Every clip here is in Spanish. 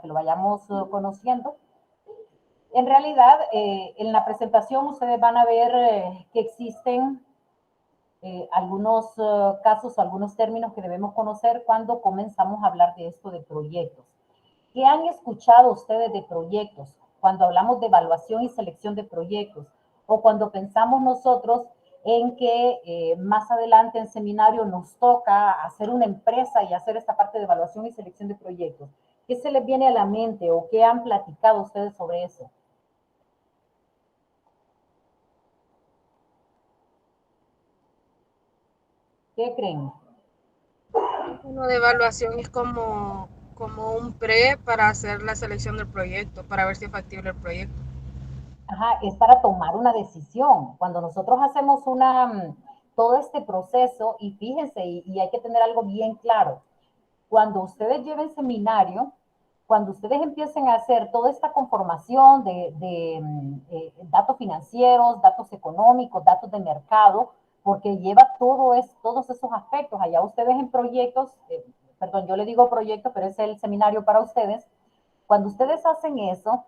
que lo vayamos conociendo. En realidad, en la presentación ustedes van a ver que existen algunos casos, algunos términos que debemos conocer cuando comenzamos a hablar de esto de proyectos. ¿Qué han escuchado ustedes de proyectos cuando hablamos de evaluación y selección de proyectos? O cuando pensamos nosotros en que más adelante en seminario nos toca hacer una empresa y hacer esta parte de evaluación y selección de proyectos. ¿Qué se les viene a la mente o qué han platicado ustedes sobre eso? ¿Qué creen? Uno de evaluación es como un pre para hacer la selección del proyecto, para ver si es factible el proyecto. Ajá, es para tomar una decisión. Cuando nosotros hacemos todo este proceso, y fíjense, y hay que tener algo bien claro, cuando ustedes lleven seminario, cuando ustedes empiecen a hacer toda esta conformación de datos financieros, datos económicos, datos de mercado, porque lleva todos esos aspectos. Allá ustedes en proyectos, perdón, yo le digo proyecto, pero es el seminario para ustedes. Cuando ustedes hacen eso,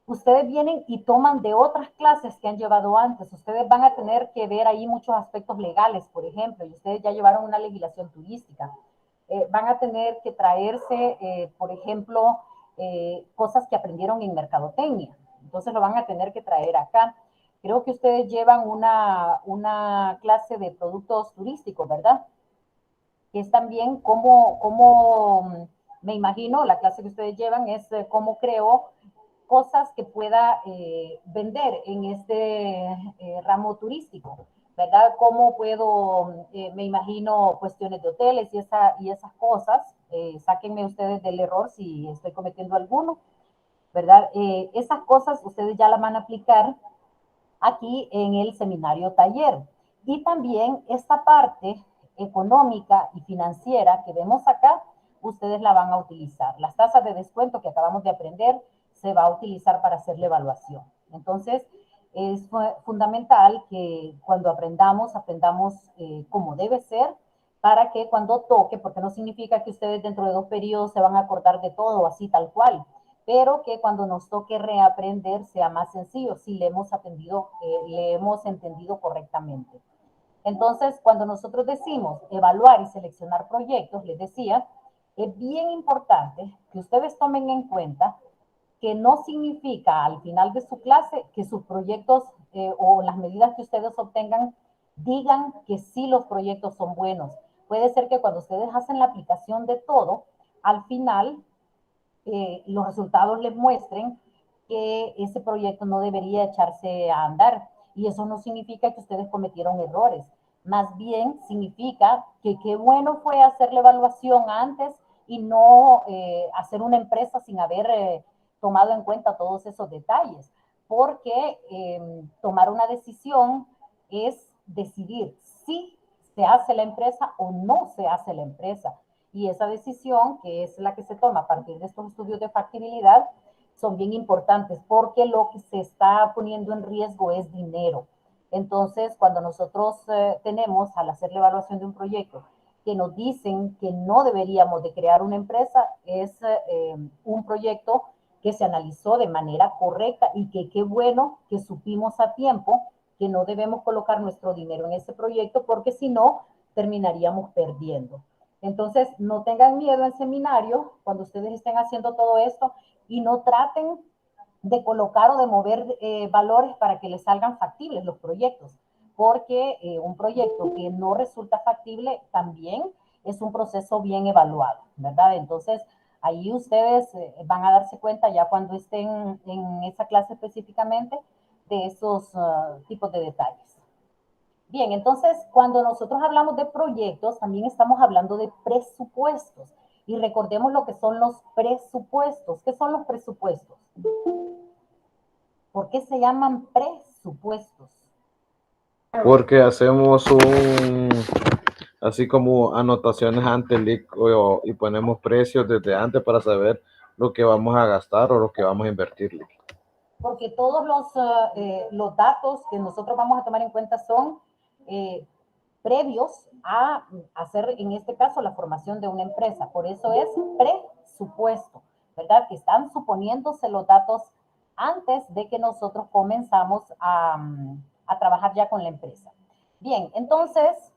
ustedes vienen y toman de otras clases que han llevado antes. Ustedes van a tener que ver ahí muchos aspectos legales, por ejemplo, y ustedes ya llevaron una legislación turística. Van a tener que traerse, por ejemplo, cosas que aprendieron en mercadotecnia. Entonces lo van a tener que traer acá. Creo que ustedes llevan una clase de productos turísticos, ¿verdad? Que es también me imagino, la clase que ustedes llevan es cómo creo cosas que pueda vender en este ramo turístico, ¿verdad? ¿Cómo puedo, me imagino, cuestiones de hoteles y esas cosas? Sáquenme ustedes del error si estoy cometiendo alguno, ¿verdad? Esas cosas ustedes ya las van a aplicar aquí en el seminario taller. Y también esta parte económica y financiera que vemos acá, ustedes la van a utilizar. Las tasas de descuento que acabamos de aprender se va a utilizar para hacer la evaluación. Entonces, es fundamental que cuando aprendamos como debe ser, para que cuando toque, porque no significa que ustedes dentro de 2 periodos se van a acordar de todo así tal cual, pero que cuando nos toque reaprender sea más sencillo si le hemos entendido correctamente. Entonces, cuando nosotros decimos evaluar y seleccionar proyectos, les decía, es bien importante que ustedes tomen en cuenta que no significa al final de su clase que sus proyectos o las medidas que ustedes obtengan digan que sí los proyectos son buenos. Puede ser que cuando ustedes hacen la aplicación de todo, al final los resultados les muestren que ese proyecto no debería echarse a andar. Y eso no significa que ustedes cometieron errores. Más bien significa que qué bueno fue hacer la evaluación antes y no hacer una empresa sin haber tomado en cuenta todos esos detalles. Porque tomar una decisión es decidir si se hace la empresa o no se hace la empresa. Y esa decisión, que es la que se toma a partir de estos estudios de factibilidad, son bien importantes porque lo que se está poniendo en riesgo es dinero. Entonces, cuando nosotros tenemos, al hacer la evaluación de un proyecto, que nos dicen que no deberíamos de crear una empresa, es un proyecto que se analizó de manera correcta y que qué bueno que supimos a tiempo que no debemos colocar nuestro dinero en ese proyecto porque si no, terminaríamos perdiendo. Entonces, no tengan miedo en seminario cuando ustedes estén haciendo todo esto y no traten de colocar o de mover valores para que les salgan factibles los proyectos, porque un proyecto que no resulta factible también es un proceso bien evaluado, ¿verdad? Entonces, ahí ustedes van a darse cuenta ya cuando estén en esa clase específicamente de esos tipos de detalles. Bien, entonces cuando nosotros hablamos de proyectos, también estamos hablando de presupuestos. Y recordemos lo que son los presupuestos. ¿Qué son los presupuestos? ¿Por qué se llaman presupuestos? Porque hacemos así como anotaciones antes y ponemos precios desde antes para saber lo que vamos a gastar o lo que vamos a invertirle. Porque todos los datos que nosotros vamos a tomar en cuenta son previos a hacer, en este caso, la formación de una empresa. Por eso es presupuesto. ¿verdad? Que están suponiéndose los datos antes de que nosotros comenzamos a trabajar ya con la empresa. Bien, entonces,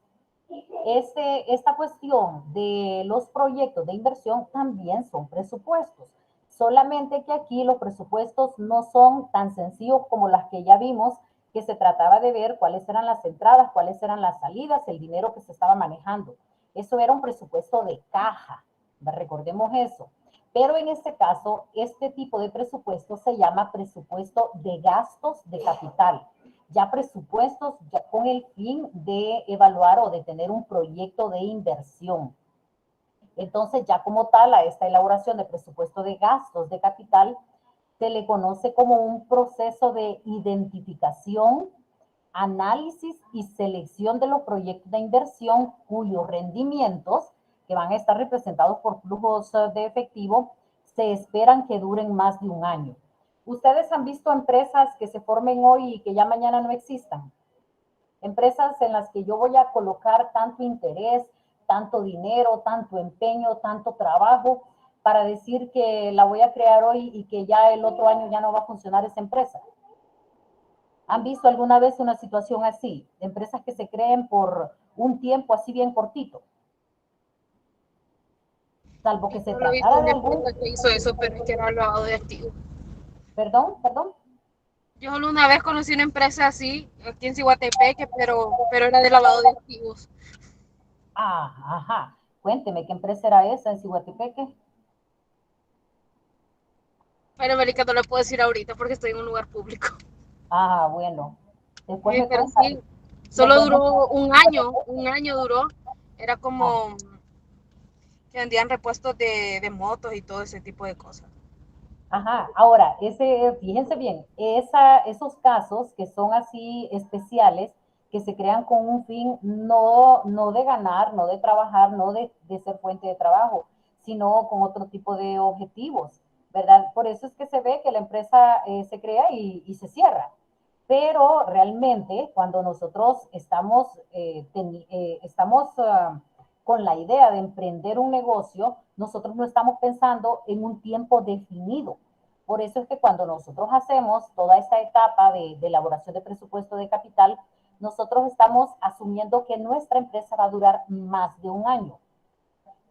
esta cuestión de los proyectos de inversión también son presupuestos. Solamente que aquí los presupuestos no son tan sencillos como las que ya vimos, que se trataba de ver cuáles eran las entradas, cuáles eran las salidas, el dinero que se estaba manejando. Eso era un presupuesto de caja, recordemos eso. Pero en este caso, este tipo de presupuesto se llama presupuesto de gastos de capital. Ya presupuestos ya con el fin de evaluar o de tener un proyecto de inversión. Entonces, ya como tal, a esta elaboración de presupuesto de gastos de capital se le conoce como un proceso de identificación, análisis y selección de los proyectos de inversión cuyos rendimientos, que van a estar representados por flujos de efectivo, se esperan que duren más de un año. ¿Ustedes han visto empresas que se formen hoy y que ya mañana no existan? Empresas en las que yo voy a colocar tanto interés, tanto dinero, tanto empeño, tanto trabajo para decir que la voy a crear hoy y que ya el otro año ya no va a funcionar esa empresa. ¿Han visto alguna vez una situación así? Empresas que se creen por un tiempo así bien cortito. Salvo que se Yo lo he visto tratara de una algún... empresa que hizo eso, pero es que era lavado de activos. Perdón. Yo solo una vez conocí una empresa así, aquí en Ciguatepeque, pero era de lavado de activos. Ah, ajá. Cuénteme, ¿qué empresa era esa en Ciguatepeque? Pero América no lo puedo decir ahorita porque estoy en un lugar público. Ah, bueno. Después me Pero cuenta. sí, solo Después me duró un año duró. Era ah, como que vendían repuestos de motos y todo ese tipo de cosas. ajá. Ahora, fíjense bien, esos casos que son así especiales, que se crean con un fin no de ganar, no de trabajar, no de ser fuente de trabajo, sino con otro tipo de objetivos, ¿verdad? Por eso es que se ve que la empresa se crea y se cierra. Pero realmente cuando nosotros estamos con la idea de emprender un negocio, nosotros no estamos pensando en un tiempo definido. Por eso es que cuando nosotros hacemos toda esta etapa de elaboración de presupuesto de capital, nosotros estamos asumiendo que nuestra empresa va a durar más de un año.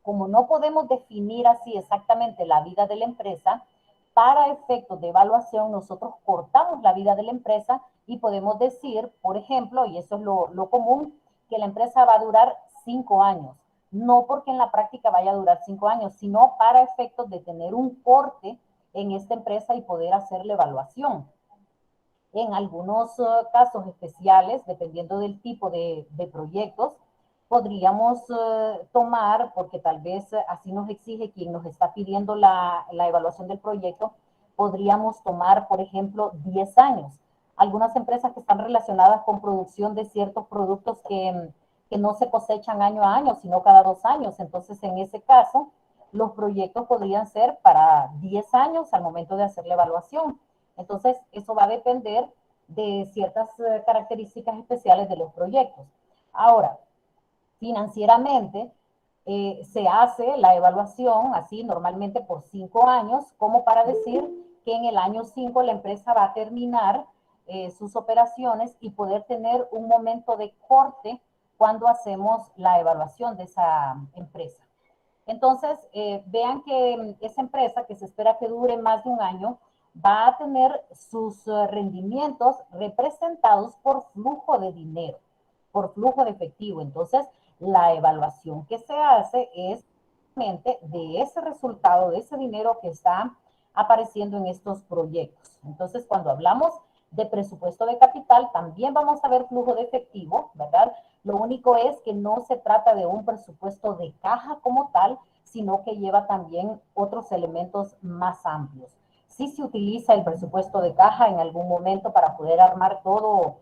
Como no podemos definir así exactamente la vida de la empresa, para efectos de evaluación nosotros cortamos la vida de la empresa y podemos decir, por ejemplo, y eso es lo común, que la empresa va a durar 5 años. No porque en la práctica vaya a durar 5 años, sino para efectos de tener un corte en esta empresa y poder hacer la evaluación. En algunos casos especiales, dependiendo del tipo de proyectos, podríamos tomar, porque tal vez así nos exige quien nos está pidiendo la evaluación del proyecto, podríamos tomar, por ejemplo, 10 años. Algunas empresas que están relacionadas con producción de ciertos productos que no se cosechan año a año, sino cada 2 años. Entonces, en ese caso, los proyectos podrían ser para 10 años al momento de hacer la evaluación. Entonces, eso va a depender de ciertas características especiales de los proyectos. Ahora, financieramente, se hace la evaluación así normalmente por 5 años, como para decir que en el año 5 la empresa va a terminar sus operaciones y poder tener un momento de corte cuando hacemos la evaluación de esa empresa. Entonces, vean que esa empresa que se espera que dure más de un año va a tener sus rendimientos representados por flujo de dinero, por flujo de efectivo. Entonces, la evaluación que se hace es de ese resultado, de ese dinero que está apareciendo en estos proyectos. Entonces, cuando hablamos de presupuesto de capital, también vamos a ver flujo de efectivo, ¿verdad? Lo único es que no se trata de un presupuesto de caja como tal, sino que lleva también otros elementos más amplios. Sí se utiliza el presupuesto de caja en algún momento para poder armar todo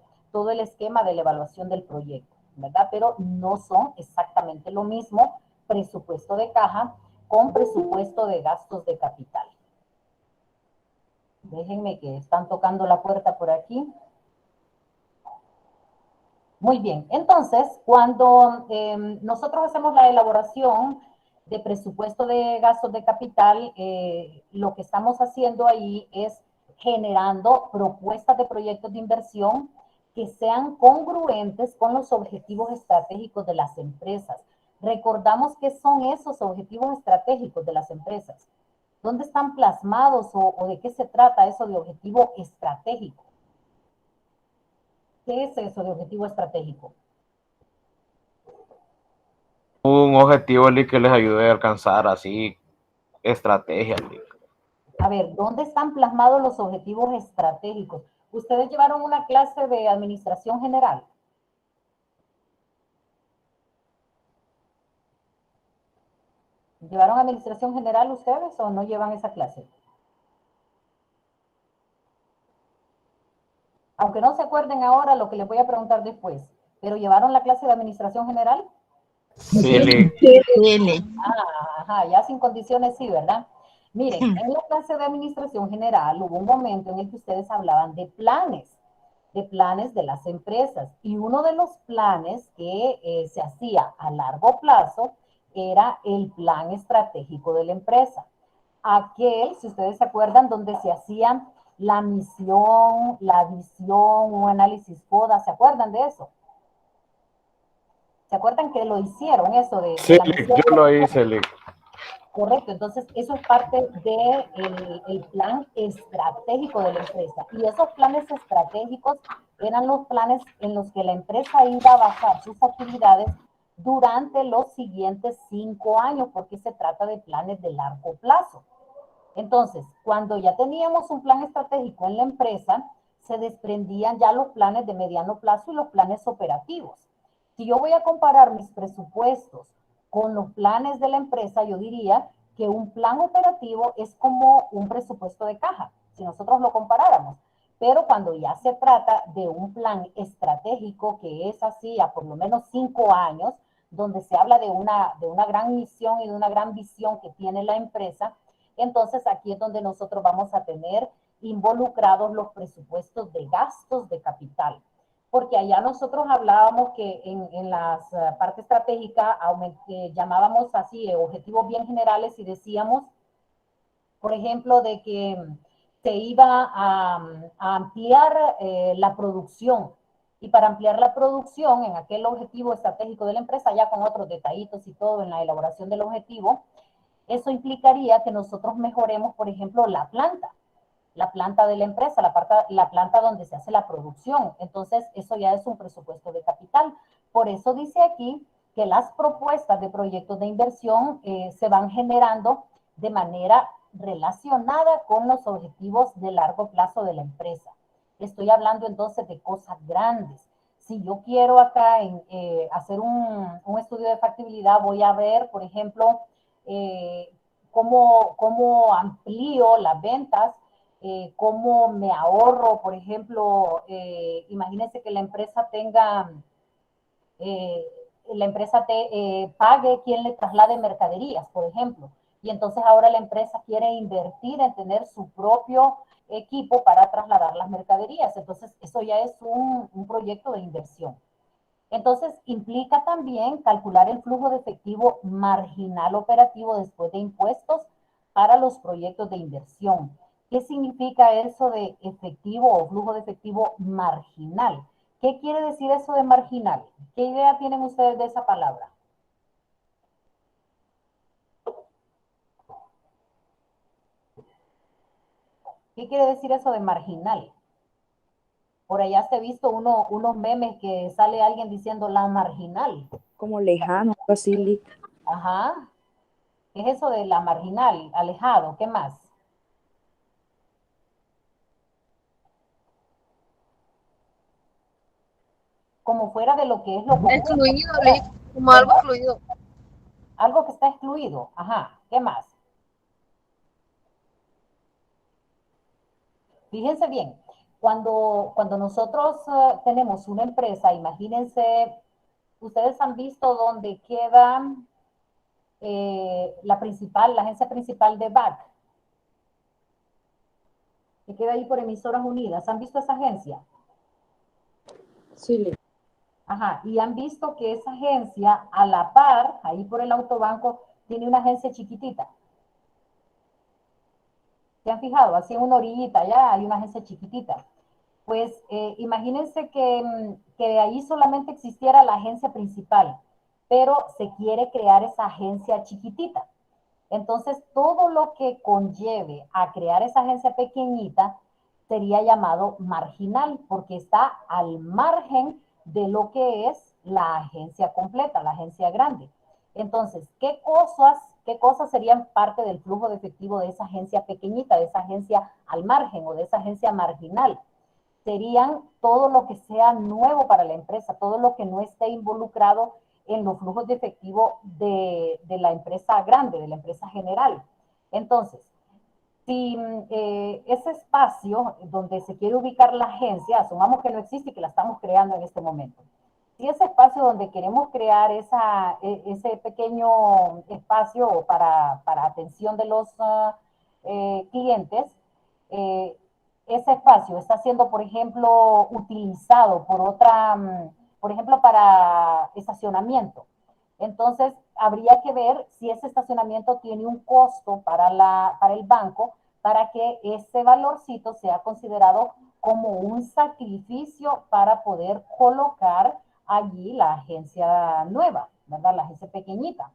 el esquema de la evaluación del proyecto, ¿verdad? Pero no son exactamente lo mismo presupuesto de caja con presupuesto de gastos de capital. Déjenme que están tocando la puerta por aquí. Muy bien, entonces, cuando nosotros hacemos la elaboración de presupuesto de gastos de capital, lo que estamos haciendo ahí es generando propuestas de proyectos de inversión que sean congruentes con los objetivos estratégicos de las empresas. Recordamos qué son esos objetivos estratégicos de las empresas. ¿Dónde están plasmados o de qué se trata eso de objetivo estratégico? ¿Qué es eso de objetivo estratégico? Un objetivo que les ayude a alcanzar así estrategias. A ver, ¿dónde están plasmados los objetivos estratégicos? ¿Ustedes llevaron una clase de administración general? ¿Llevaron administración general ustedes o no llevan esa clase? Aunque no se acuerden ahora lo que les voy a preguntar después, pero ¿llevaron la clase de administración general? Sí, Ajá, ya sin condiciones sí, ¿verdad? Miren, en la clase de administración general hubo un momento en el que ustedes hablaban de planes de las empresas. Y uno de los planes que se hacía a largo plazo era el plan estratégico de la empresa. Aquel, si ustedes se acuerdan, donde se hacían la misión, la visión, un análisis FODA, ¿se acuerdan de eso? ¿Se acuerdan que lo hicieron, eso de la misión? yo lo hice, Lick. Correcto, entonces eso es parte del el plan estratégico de la empresa. Y esos planes estratégicos eran los planes en los que la empresa iba a basar sus actividades durante los siguientes 5 años, porque se trata de planes de largo plazo. Entonces, cuando ya teníamos un plan estratégico en la empresa, se desprendían ya los planes de mediano plazo y los planes operativos. Si yo voy a comparar mis presupuestos con los planes de la empresa, yo diría que un plan operativo es como un presupuesto de caja, si nosotros lo comparáramos. Pero cuando ya se trata de un plan estratégico que es así a por lo menos 5 años, donde se habla de una gran misión y de una gran visión que tiene la empresa, entonces aquí es donde nosotros vamos a tener involucrados los presupuestos de gastos de capital. Porque allá nosotros hablábamos que en la parte estratégica llamábamos así objetivos bien generales y decíamos, por ejemplo, de que se iba a ampliar la producción. Y para ampliar la producción en aquel objetivo estratégico de la empresa, ya con otros detallitos y todo en la elaboración del objetivo, eso implicaría que nosotros mejoremos, por ejemplo, la planta de la empresa, la planta donde se hace la producción. Entonces, eso ya es un presupuesto de capital. Por eso dice aquí que las propuestas de proyectos de inversión se van generando de manera relacionada con los objetivos de largo plazo de la empresa. Estoy hablando entonces de cosas grandes. Si yo quiero acá hacer un estudio de factibilidad, voy a ver, por ejemplo, cómo amplío las ventas, cómo me ahorro, por ejemplo, imagínense que la empresa tenga, pague quien le traslade mercaderías, por ejemplo, y entonces ahora la empresa quiere invertir en tener su propio equipo para trasladar las mercaderías, entonces eso ya es un proyecto de inversión. Entonces, implica también calcular el flujo de efectivo marginal operativo después de impuestos para los proyectos de inversión. ¿Qué significa eso de efectivo o flujo de efectivo marginal? ¿Qué quiere decir eso de marginal? ¿Qué idea tienen ustedes de esa palabra? ¿Qué quiere decir eso de marginal? Por allá se ha visto unos memes que sale alguien diciendo la marginal. Como lejano, algo así. Ajá. ¿Qué es eso de la marginal? Alejado, ¿qué más? Como fuera de lo que es lo común. Excluido, como algo excluido. Algo que está excluido. Ajá. ¿Qué más? Fíjense bien, cuando nosotros tenemos una empresa, imagínense, ustedes han visto dónde queda la agencia principal de BAC, que queda ahí por Emisoras Unidas. ¿Han visto esa agencia? Sí. Ajá, y han visto que esa agencia, a la par, ahí por el autobanco, tiene una agencia chiquitita. ¿Se han fijado? Así en una orillita, ya hay una agencia chiquitita. Pues imagínense que ahí solamente existiera la agencia principal, pero se quiere crear esa agencia chiquitita. Entonces, todo lo que conlleve a crear esa agencia pequeñita sería llamado marginal, porque está al margen de lo que es la agencia completa, la agencia grande. Entonces, qué cosas serían parte del flujo de efectivo de esa agencia pequeñita, de esa agencia al margen o de esa agencia marginal? Serían todo lo que sea nuevo para la empresa, todo lo que no esté involucrado en los flujos de efectivo de la empresa grande, de la empresa general. Entonces, si ese espacio donde se quiere ubicar la agencia, asumamos que no existe y que la estamos creando en este momento, si ese espacio donde queremos crear ese pequeño espacio para atención de los clientes, eh, ese espacio está siendo, por ejemplo, utilizado por por ejemplo, para estacionamiento. Entonces, habría que ver si ese estacionamiento tiene un costo para el banco para que ese valorcito sea considerado como un sacrificio para poder colocar allí la agencia nueva, ¿verdad? La agencia pequeñita.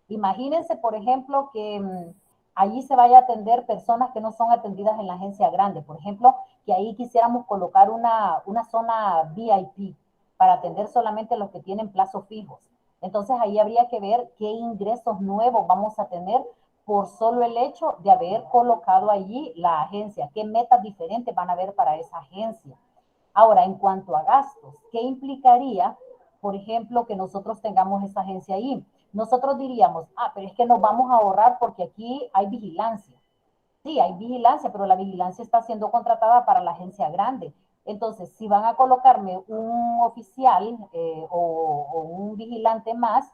Imagínense, por ejemplo, que allí se vaya a atender personas que no son atendidas en la agencia grande. Por ejemplo, que ahí quisiéramos colocar una zona VIP para atender solamente los que tienen plazos fijos. Entonces ahí habría que ver qué ingresos nuevos vamos a tener por solo el hecho de haber colocado allí la agencia, qué metas diferentes van a haber para esa agencia. Ahora, en cuanto a gastos, ¿qué implicaría, por ejemplo, que nosotros tengamos esa agencia ahí? Nosotros diríamos, pero es que nos vamos a ahorrar porque aquí hay vigilancia. Sí, hay vigilancia, pero la vigilancia está siendo contratada para la agencia grande. Entonces, si van a colocarme un oficial o un vigilante más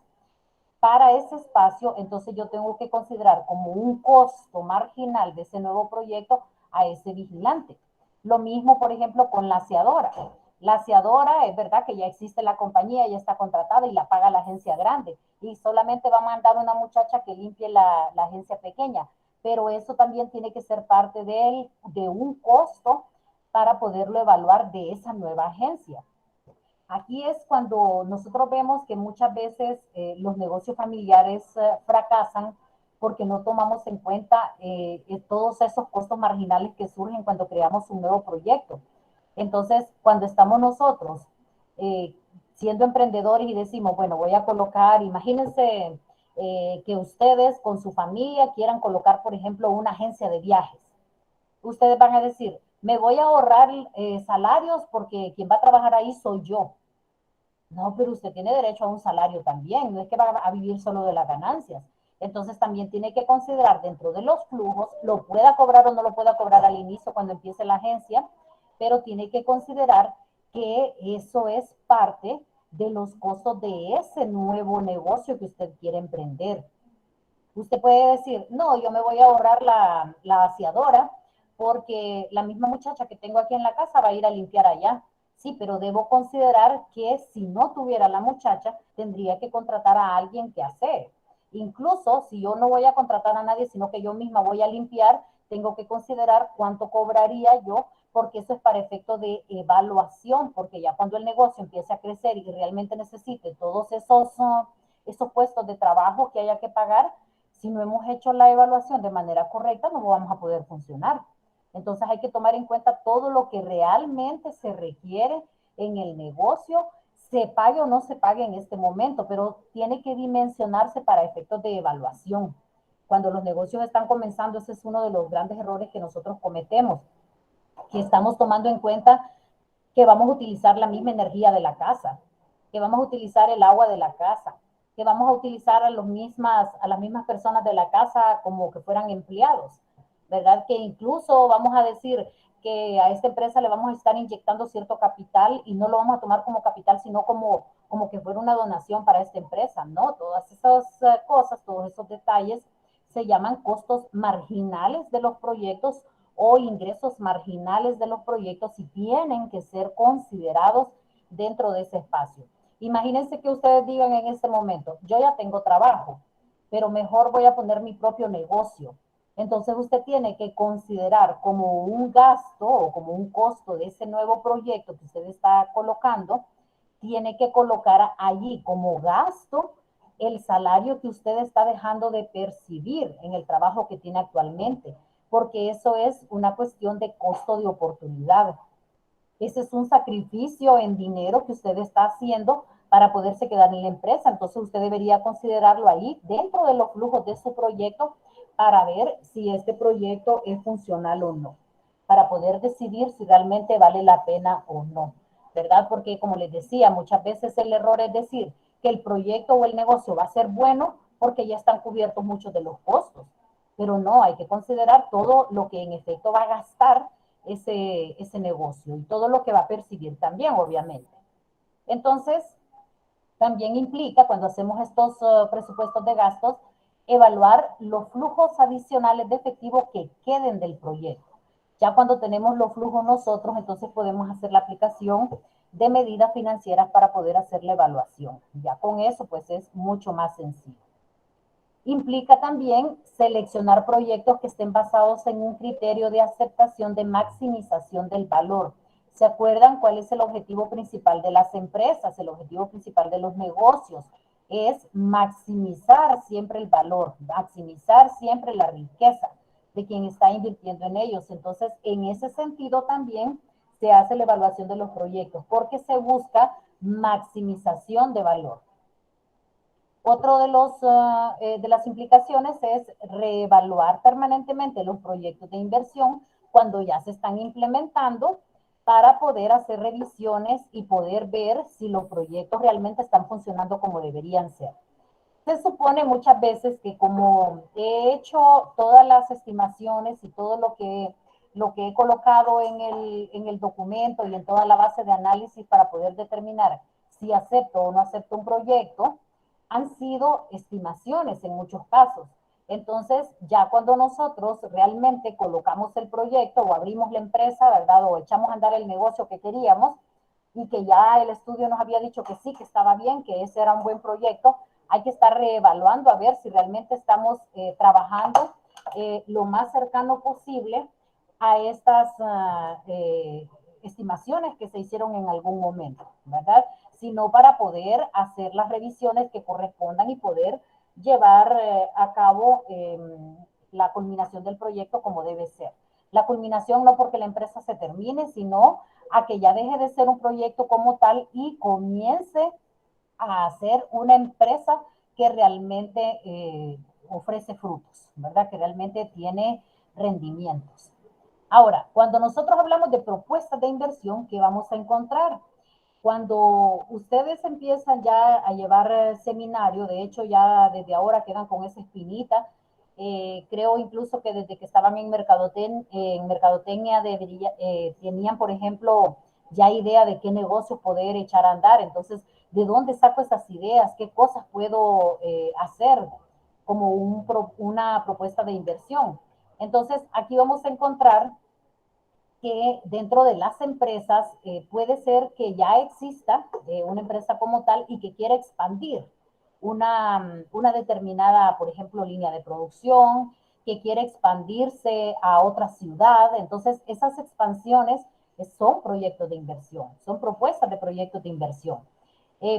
para ese espacio, entonces yo tengo que considerar como un costo marginal de ese nuevo proyecto a ese vigilante. Lo mismo, por ejemplo, con la aseadora. La aseadora, es verdad que ya existe la compañía, ya está contratada y la paga la agencia grande. Y solamente va a mandar una muchacha que limpie la agencia pequeña. Pero eso también tiene que ser parte de un costo para poderlo evaluar de esa nueva agencia. Aquí es cuando nosotros vemos que muchas veces los negocios familiares fracasan porque no tomamos en cuenta todos esos costos marginales que surgen cuando creamos un nuevo proyecto. Entonces, cuando estamos nosotros eh, siendo emprendedores y decimos, bueno, voy a colocar, imagínense que ustedes con su familia quieran colocar, por ejemplo, una agencia de viajes. Ustedes van a decir, me voy a ahorrar salarios porque quien va a trabajar ahí soy yo. No, pero usted tiene derecho a un salario también, no es que va a vivir solo de las ganancias. Entonces también tiene que considerar dentro de los flujos, lo pueda cobrar o no lo pueda cobrar al inicio cuando empiece la agencia, pero tiene que considerar que eso es parte de los costos de ese nuevo negocio que usted quiere emprender. Usted puede decir, no, yo me voy a ahorrar la aseadora porque la misma muchacha que tengo aquí en la casa va a ir a limpiar allá. Sí, pero debo considerar que si no tuviera la muchacha, tendría que contratar a alguien que hace. Incluso si yo no voy a contratar a nadie, sino que yo misma voy a limpiar, tengo que considerar cuánto cobraría yo, porque eso es para efecto de evaluación, porque ya cuando el negocio empiece a crecer y realmente necesite todos esos puestos de trabajo que haya que pagar, si no hemos hecho la evaluación de manera correcta, no vamos a poder funcionar. Entonces hay que tomar en cuenta todo lo que realmente se requiere en el negocio, se pague o no se pague en este momento, pero tiene que dimensionarse para efectos de evaluación. Cuando los negocios están comenzando, ese es uno de los grandes errores que nosotros cometemos, que estamos tomando en cuenta que vamos a utilizar la misma energía de la casa, que vamos a utilizar el agua de la casa, que vamos a utilizar a las mismas personas de la casa como que fueran empleados, ¿verdad? Que incluso vamos a decir que a esta empresa le vamos a estar inyectando cierto capital y no lo vamos a tomar como capital, sino como que fuera una donación para esta empresa, ¿no? Todas esas cosas, todos esos detalles se llaman costos marginales de los proyectos o ingresos marginales de los proyectos y tienen que ser considerados dentro de ese espacio. Imagínense que ustedes digan en este momento, yo ya tengo trabajo, pero mejor voy a poner mi propio negocio. Entonces usted tiene que considerar como un gasto o como un costo de ese nuevo proyecto que usted está colocando, tiene que colocar allí como gasto el salario que usted está dejando de percibir en el trabajo que tiene actualmente, porque eso es una cuestión de costo de oportunidad. Ese es un sacrificio en dinero que usted está haciendo para poderse quedar en la empresa. Entonces usted debería considerarlo ahí dentro de los flujos de su proyecto para ver si este proyecto es funcional o no, para poder decidir si realmente vale la pena o no, ¿verdad? Porque como les decía, muchas veces el error es decir que el proyecto o el negocio va a ser bueno porque ya están cubiertos muchos de los costos, pero no, hay que considerar todo lo que en efecto va a gastar ese negocio y todo lo que va a percibir también, obviamente. Entonces, también implica, cuando hacemos estos presupuestos de gastos, evaluar los flujos adicionales de efectivo que queden del proyecto. Ya cuando tenemos los flujos nosotros, entonces podemos hacer la aplicación de medidas financieras para poder hacer la evaluación. Ya con eso, pues es mucho más sencillo. Implica también seleccionar proyectos que estén basados en un criterio de aceptación de maximización del valor. ¿Se acuerdan cuál es el objetivo principal de las empresas? El objetivo principal de los negocios es maximizar siempre el valor, maximizar siempre la riqueza de quien está invirtiendo en ellos. Entonces, en ese sentido también se hace la evaluación de los proyectos porque se busca maximización de valor. Otro de las implicaciones es reevaluar permanentemente los proyectos de inversión cuando ya se están implementando para poder hacer revisiones y poder ver si los proyectos realmente están funcionando como deberían ser. Se supone muchas veces que como he hecho todas las estimaciones y todo lo que he colocado en el documento y en toda la base de análisis para poder determinar si acepto o no acepto un proyecto, han sido estimaciones en muchos casos. Entonces, ya cuando nosotros realmente colocamos el proyecto o abrimos la empresa, ¿verdad? O echamos a andar el negocio que queríamos y que ya el estudio nos había dicho que sí, que estaba bien, que ese era un buen proyecto, hay que estar reevaluando a ver si realmente estamos trabajando lo más cercano posible a estas estimaciones que se hicieron en algún momento, ¿verdad? Sino para poder hacer las revisiones que correspondan y poder llevar a cabo la culminación del proyecto como debe ser. La culminación no porque la empresa se termine, sino a que ya deje de ser un proyecto como tal y comience a ser una empresa que realmente ofrece frutos, ¿verdad? Que realmente tiene rendimientos. Ahora, cuando nosotros hablamos de propuestas de inversión, ¿qué vamos a encontrar? Cuando ustedes empiezan ya a llevar seminario, de hecho ya desde ahora quedan con esa espinita, creo incluso que desde que estaban en mercadotecnia tenían, por ejemplo, ya idea de qué negocios poder echar a andar. Entonces, ¿de dónde saco esas ideas? ¿Qué cosas puedo hacer como una propuesta de inversión? Entonces, aquí vamos a encontrar que dentro de las empresas puede ser que ya exista una empresa como tal y que quiera expandir una determinada, por ejemplo, línea de producción, que quiere expandirse a otra ciudad. Entonces, esas expansiones son proyectos de inversión, son propuestas de proyectos de inversión.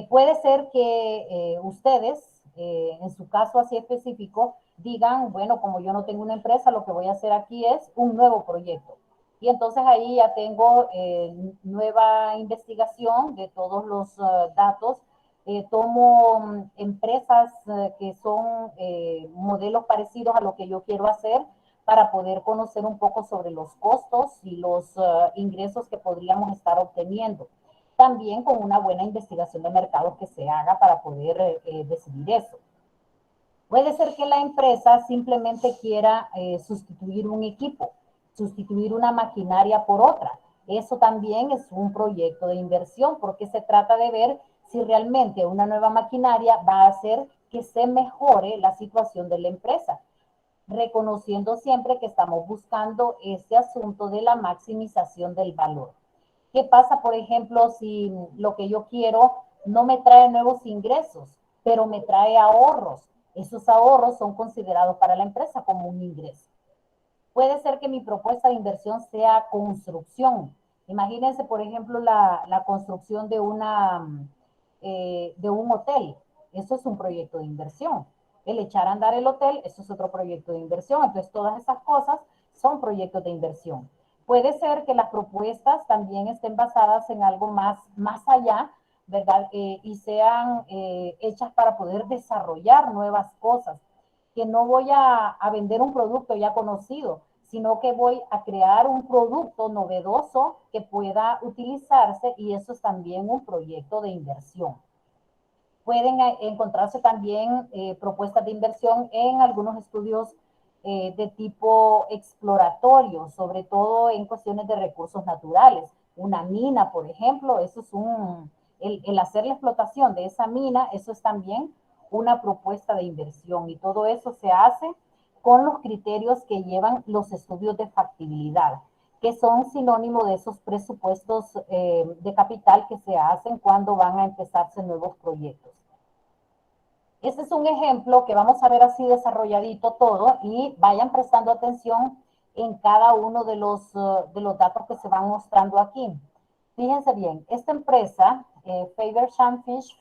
Puede ser que ustedes, en su caso así específico, digan, bueno, como yo no tengo una empresa, lo que voy a hacer aquí es un nuevo proyecto. Y entonces ahí ya tengo nueva investigación de todos los datos. Tomo empresas que son modelos parecidos a lo que yo quiero hacer para poder conocer un poco sobre los costos y los ingresos que podríamos estar obteniendo. También con una buena investigación de mercados que se haga para poder decidir eso. Puede ser que la empresa simplemente quiera sustituir un equipo, sustituir una maquinaria por otra. Eso también es un proyecto de inversión porque se trata de ver si realmente una nueva maquinaria va a hacer que se mejore la situación de la empresa, reconociendo siempre que estamos buscando este asunto de la maximización del valor. ¿Qué pasa, por ejemplo, si lo que yo quiero no me trae nuevos ingresos, pero me trae ahorros? Esos ahorros son considerados para la empresa como un ingreso. Puede ser que mi propuesta de inversión sea construcción. Imagínense, por ejemplo, la construcción de un hotel. Eso es un proyecto de inversión. El echar a andar el hotel, eso es otro proyecto de inversión. Entonces, todas esas cosas son proyectos de inversión. Puede ser que las propuestas también estén basadas en algo más allá, ¿verdad? Y sean hechas para poder desarrollar nuevas cosas, que no voy a vender un producto ya conocido, sino que voy a crear un producto novedoso que pueda utilizarse, y eso es también un proyecto de inversión. Pueden encontrarse también propuestas de inversión en algunos estudios de tipo exploratorio, sobre todo en cuestiones de recursos naturales. Una mina, por ejemplo, eso es el hacer la explotación de esa mina, eso es también una propuesta de inversión, y todo eso se hace con los criterios que llevan los estudios de factibilidad, que son sinónimo de esos presupuestos de capital que se hacen cuando van a empezarse nuevos proyectos. Este es un ejemplo que vamos a ver así desarrolladito todo, y vayan prestando atención en cada uno de los datos que se van mostrando aquí. Fíjense bien, esta empresa, Faber-Sham Fish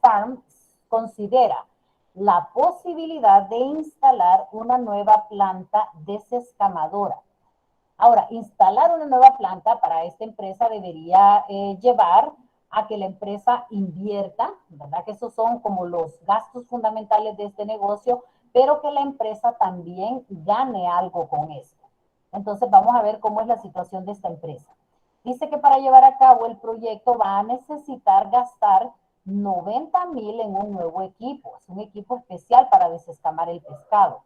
Farm, considera la posibilidad de instalar una nueva planta desescamadora. Ahora, instalar una nueva planta para esta empresa debería llevar a que la empresa invierta, ¿verdad? Que esos son como los gastos fundamentales de este negocio, pero que la empresa también gane algo con esto. Entonces, vamos a ver cómo es la situación de esta empresa. Dice que para llevar a cabo el proyecto va a necesitar gastar 90,000 en un nuevo equipo. Es un equipo especial para desescamar el pescado.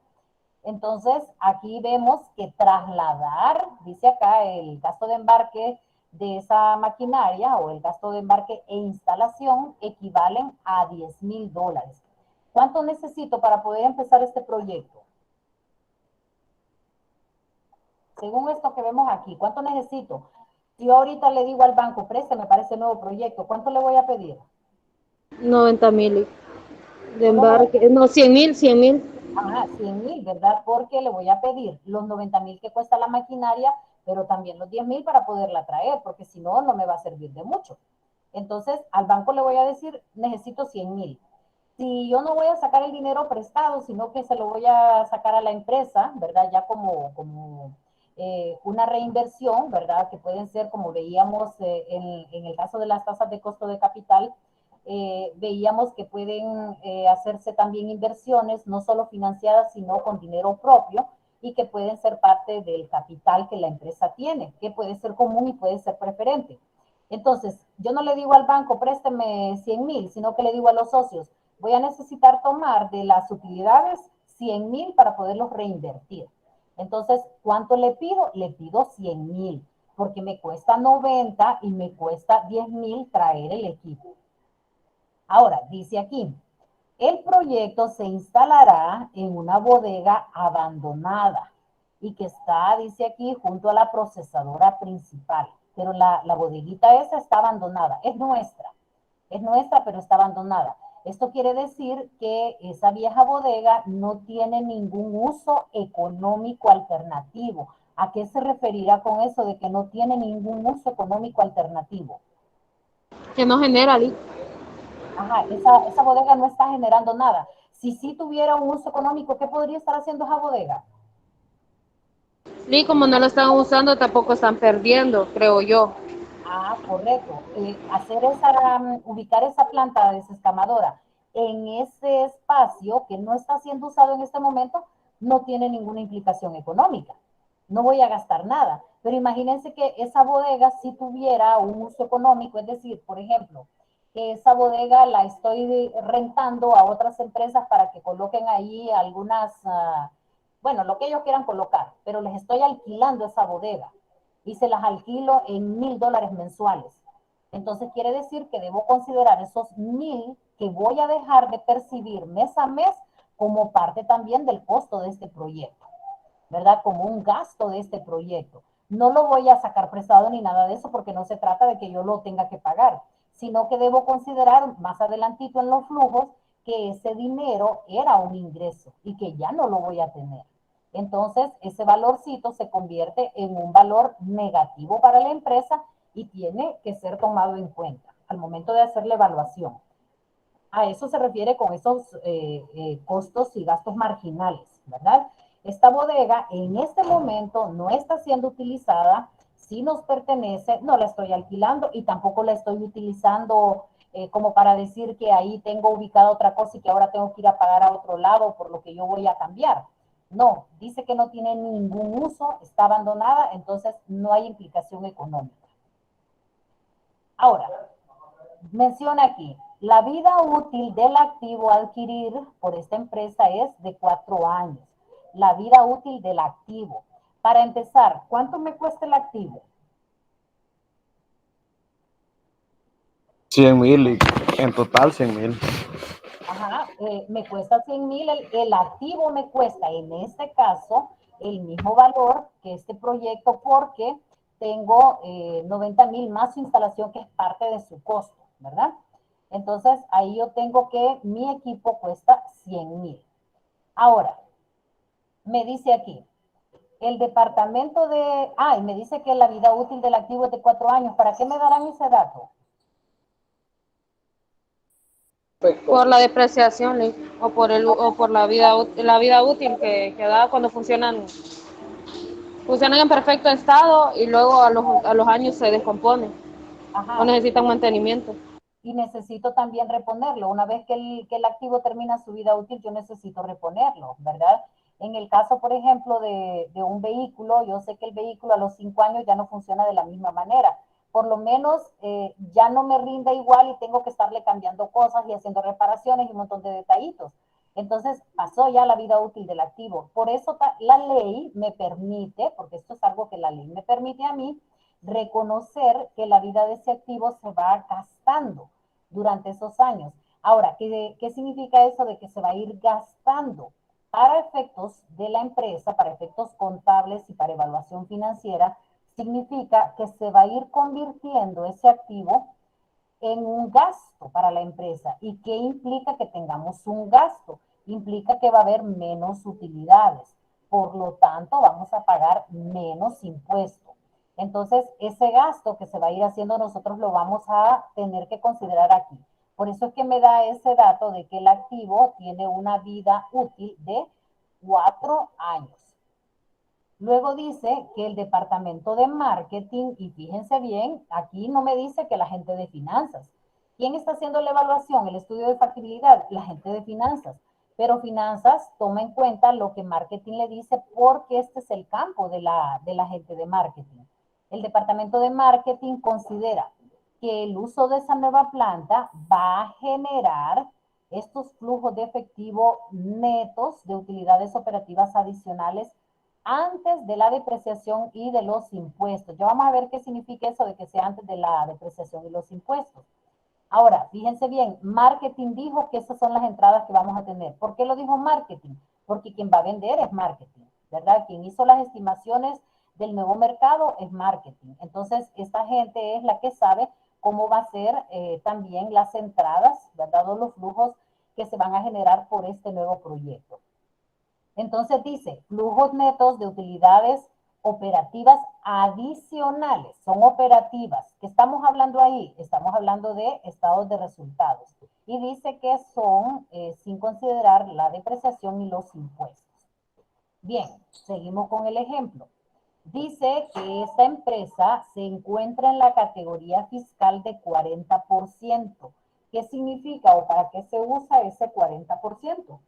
Entonces, aquí vemos que trasladar, dice acá, el gasto de embarque de esa maquinaria, o el gasto de embarque e instalación, equivalen a $10,000. ¿Cuánto necesito para poder empezar este proyecto? Según esto que vemos aquí, ¿cuánto necesito? Si yo ahorita le digo al banco, préstame para ese nuevo proyecto, ¿cuánto le voy a pedir? 90,000 de Solo 90. embarque, no, 100,000. Ajá, 100,000, ¿verdad? Porque le voy a pedir los 90,000 que cuesta la maquinaria, pero también los 10,000 para poderla traer, porque si no, no me va a servir de mucho. Entonces, al banco le voy a decir, necesito 100,000. Si yo no voy a sacar el dinero prestado, sino que se lo voy a sacar a la empresa, ¿verdad? Ya como una reinversión, ¿verdad? Que pueden ser, como veíamos en el caso de las tasas de costo de capital, veíamos que pueden hacerse también inversiones, no solo financiadas, sino con dinero propio, y que pueden ser parte del capital que la empresa tiene, que puede ser común y puede ser preferente. Entonces, yo no le digo al banco, présteme 100,000, sino que le digo a los socios, voy a necesitar tomar de las utilidades 100,000 para poderlos reinvertir. Entonces, ¿cuánto le pido? Le pido 100,000, porque me cuesta 90 y me cuesta 10,000 traer el equipo. Ahora, dice aquí, el proyecto se instalará en una bodega abandonada y que está, dice aquí, junto a la procesadora principal. Pero la bodeguita esa está abandonada, es nuestra, pero está abandonada. Esto quiere decir que esa vieja bodega no tiene ningún uso económico alternativo. ¿A qué se referirá con eso de que no tiene ningún uso económico alternativo? Que no genera, Lee. Ajá, esa bodega no está generando nada. Si sí tuviera un uso económico, ¿qué podría estar haciendo esa bodega? Lee, como no lo están usando, tampoco están perdiendo, creo yo. Ah, correcto. Ubicar esa planta desescamadora en ese espacio que no está siendo usado en este momento, no tiene ninguna implicación económica. No voy a gastar nada. Pero imagínense que esa bodega sí tuviera un uso económico, es decir, por ejemplo, que esa bodega la estoy rentando a otras empresas para que coloquen ahí algunas, bueno, lo que ellos quieran colocar, pero les estoy alquilando esa bodega y se las alquilo en $1,000 mensuales. Entonces quiere decir que debo considerar esos 1,000 que voy a dejar de percibir mes a mes como parte también del costo de este proyecto, ¿verdad? Como un gasto de este proyecto. No lo voy a sacar prestado ni nada de eso, porque no se trata de que yo lo tenga que pagar, sino que debo considerar más adelantito en los flujos que ese dinero era un ingreso y que ya no lo voy a tener. Entonces, ese valorcito se convierte en un valor negativo para la empresa y tiene que ser tomado en cuenta al momento de hacer la evaluación. A eso se refiere con esos costos y gastos marginales, ¿verdad? Esta bodega en este momento no está siendo utilizada, sí nos pertenece, no la estoy alquilando y tampoco la estoy utilizando como para decir que ahí tengo ubicada otra cosa y que ahora tengo que ir a pagar a otro lado por lo que yo voy a cambiar. No, dice que no tiene ningún uso, está abandonada, entonces no hay implicación económica. Ahora, menciona aquí, la vida útil del activo a adquirir por esta empresa es de 4 años. La vida útil del activo. Para empezar, ¿cuánto me cuesta el activo? 100,000, en total 100,000. Ajá, me cuesta 100,000, el activo me cuesta en este caso el mismo valor que este proyecto porque tengo 90,000 más su instalación que es parte de su costo, ¿verdad? Entonces ahí yo tengo que mi equipo cuesta 100,000. Ahora, me dice aquí, el departamento de, y me dice que la vida útil del activo es de 4 años. ¿Para qué me darán ese dato? Por la depreciación, o por la vida útil que da cuando funcionan en perfecto estado y luego a los años se descomponen. Ajá. O necesitan mantenimiento. Y necesito también reponerlo. Una vez que el activo termina su vida útil, yo necesito reponerlo, ¿verdad? En el caso, por ejemplo, de un vehículo, yo sé que el vehículo a los 5 años ya no funciona de la misma manera. Por lo menos ya no me rinde igual y tengo que estarle cambiando cosas y haciendo reparaciones y un montón de detallitos. Entonces pasó ya la vida útil del activo. Por eso la ley me permite, porque esto es algo que la ley me permite a mí, reconocer que la vida de ese activo se va gastando durante esos años. Ahora, ¿qué significa eso de que se va a ir gastando? Para efectos de la empresa, para efectos contables y para evaluación financiera, significa que se va a ir convirtiendo ese activo en un gasto para la empresa. ¿Y qué implica que tengamos un gasto? Implica que va a haber menos utilidades. Por lo tanto, vamos a pagar menos impuestos. Entonces, ese gasto que se va a ir haciendo nosotros lo vamos a tener que considerar aquí. Por eso es que me da ese dato de que el activo tiene una vida útil de 4 años. Luego dice que el departamento de marketing, y fíjense bien, aquí no me dice que la gente de finanzas. ¿Quién está haciendo la evaluación, el estudio de factibilidad? La gente de finanzas. Pero finanzas toma en cuenta lo que marketing le dice porque este es el campo de la gente de marketing. El departamento de marketing considera que el uso de esa nueva planta va a generar estos flujos de efectivo netos de utilidades operativas adicionales antes de la depreciación y de los impuestos. Ya vamos a ver qué significa eso de que sea antes de la depreciación y los impuestos. Ahora, fíjense bien, marketing dijo que esas son las entradas que vamos a tener. ¿Por qué lo dijo marketing? Porque quien va a vender es marketing, ¿verdad? Quien hizo las estimaciones del nuevo mercado es marketing. Entonces, esta gente es la que sabe cómo va a ser también las entradas, ¿verdad? O los flujos que se van a generar por este nuevo proyecto. Entonces dice, flujos netos de utilidades operativas adicionales, son operativas. ¿Qué estamos hablando ahí? Estamos hablando de estados de resultados. Y dice que son sin considerar la depreciación y los impuestos. Bien, seguimos con el ejemplo. Dice que esta empresa se encuentra en la categoría fiscal de 40%. ¿Qué significa o para qué se usa ese 40%?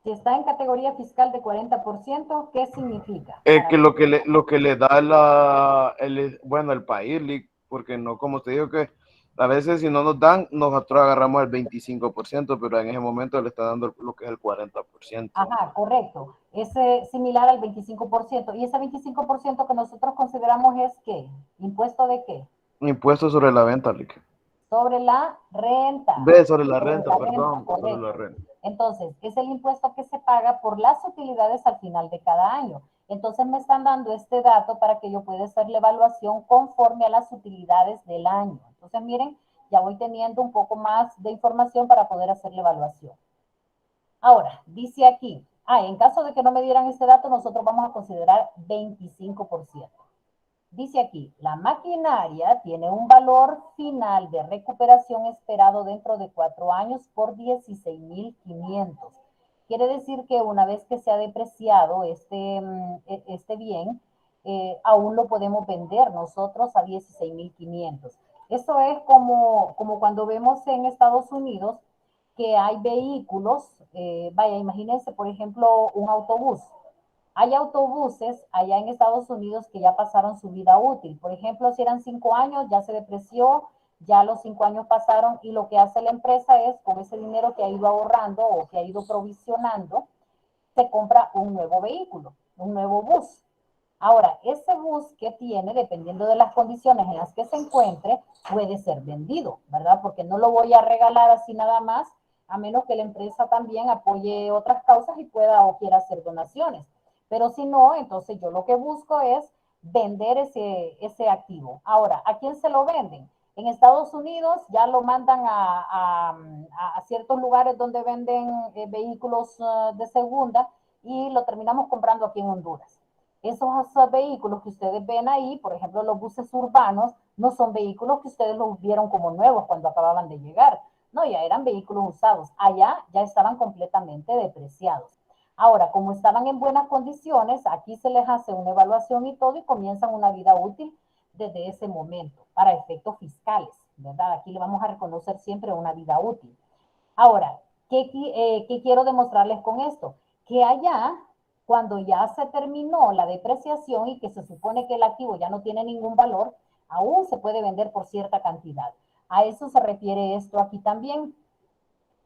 Si está en categoría fiscal de 40%, ¿qué significa? Que lo que le da el país, porque no, como te digo que a veces si no nos dan, nosotros agarramos el 25%, pero en ese momento le está dando lo que es el 40%. Ajá, correcto. Es similar al 25%. ¿Y ese 25% que nosotros consideramos es qué? ¿Impuesto de qué? Impuesto sobre la venta, Lick. Sobre la renta. Sobre la renta, perdón. Sobre la renta. Entonces, es el impuesto que se paga por las utilidades al final de cada año. Entonces, me están dando este dato para que yo pueda hacer la evaluación conforme a las utilidades del año. Entonces, miren, ya voy teniendo un poco más de información para poder hacer la evaluación. Ahora, dice aquí, en caso de que no me dieran este dato, nosotros vamos a considerar 25%. Dice aquí, la maquinaria tiene un valor final de recuperación esperado dentro de 4 años por 16,500. Quiere decir que una vez que se ha depreciado este bien, aún lo podemos vender nosotros a 16,500. Eso es como cuando vemos en Estados Unidos que hay vehículos, vaya, imagínense, por ejemplo, un autobús. Hay autobuses allá en Estados Unidos que ya pasaron su vida útil. Por ejemplo, si eran 5 años, ya se depreció, ya los 5 años pasaron y lo que hace la empresa es, con ese dinero que ha ido ahorrando o que ha ido provisionando, se compra un nuevo vehículo, un nuevo bus. Ahora, ese bus que tiene, dependiendo de las condiciones en las que se encuentre, puede ser vendido, ¿verdad? Porque no lo voy a regalar así nada más, a menos que la empresa también apoye otras causas y pueda o quiera hacer donaciones. Pero si no, entonces yo lo que busco es vender ese activo. Ahora, ¿a quién se lo venden? En Estados Unidos ya lo mandan a ciertos lugares donde venden vehículos de segunda y lo terminamos comprando aquí en Honduras. Esos vehículos que ustedes ven ahí, por ejemplo, los buses urbanos, no son vehículos que ustedes los vieron como nuevos cuando acababan de llegar. No, ya eran vehículos usados. Allá ya estaban completamente depreciados. Ahora, como estaban en buenas condiciones, aquí se les hace una evaluación y todo y comienzan una vida útil desde ese momento para efectos fiscales, ¿verdad? Aquí le vamos a reconocer siempre una vida útil. Ahora, ¿qué quiero demostrarles con esto? Que allá, cuando ya se terminó la depreciación y que se supone que el activo ya no tiene ningún valor, aún se puede vender por cierta cantidad. A eso se refiere esto aquí también,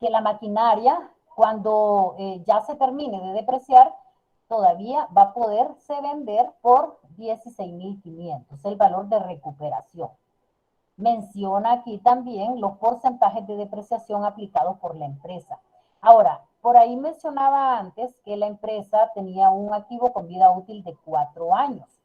que la maquinaria, cuando ya se termine de depreciar, todavía va a poderse vender por 16,500, el valor de recuperación. Menciona aquí también los porcentajes de depreciación aplicados por la empresa. Ahora, por ahí mencionaba antes que la empresa tenía un activo con vida útil de 4 años.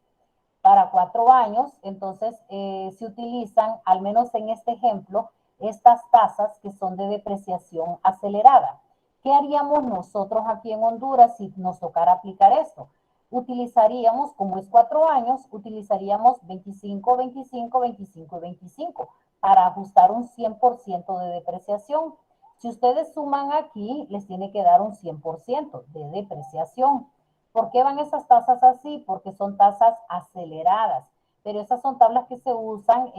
Para 4 años, entonces se utilizan, al menos en este ejemplo, estas tasas que son de depreciación acelerada. ¿Qué haríamos nosotros aquí en Honduras si nos tocara aplicar esto? Utilizaríamos, como es 4 años, utilizaríamos 25, 25, 25 y 25 para ajustar un 100% de depreciación. Si ustedes suman aquí, les tiene que dar un 100% de depreciación. ¿Por qué van esas tasas así? Porque son tasas aceleradas, pero esas son tablas que se usan,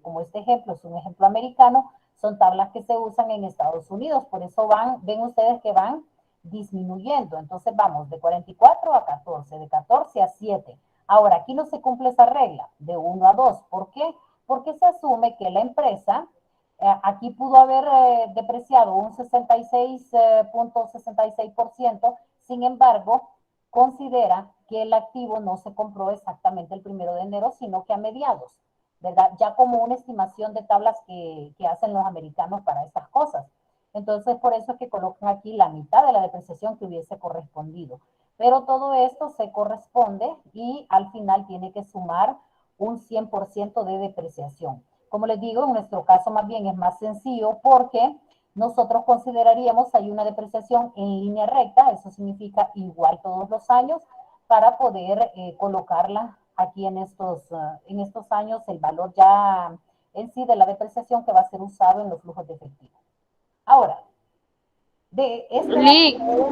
como este ejemplo es un ejemplo americano, son tablas que se usan en Estados Unidos, por eso ven ustedes que van disminuyendo, entonces vamos de 44 a 14, de 14 a 7. Ahora, aquí no se cumple esa regla, de 1 a 2, ¿por qué? Porque se asume que la empresa aquí pudo haber depreciado un 66,66%, sin embargo, considera que el activo no se compró exactamente el 1 de enero, sino que a mediados, ¿verdad? Ya como una estimación de tablas que hacen los americanos para estas cosas. Entonces, por eso es que colocan aquí la mitad de la depreciación que hubiese correspondido. Pero todo esto se corresponde y al final tiene que sumar un 100% de depreciación. Como les digo, en nuestro caso más bien es más sencillo porque nosotros consideraríamos hay una depreciación en línea recta, eso significa igual todos los años, para poder colocarla aquí en estos años, el valor ya en sí de la depreciación que va a ser usado en los flujos de efectivo. Ahora,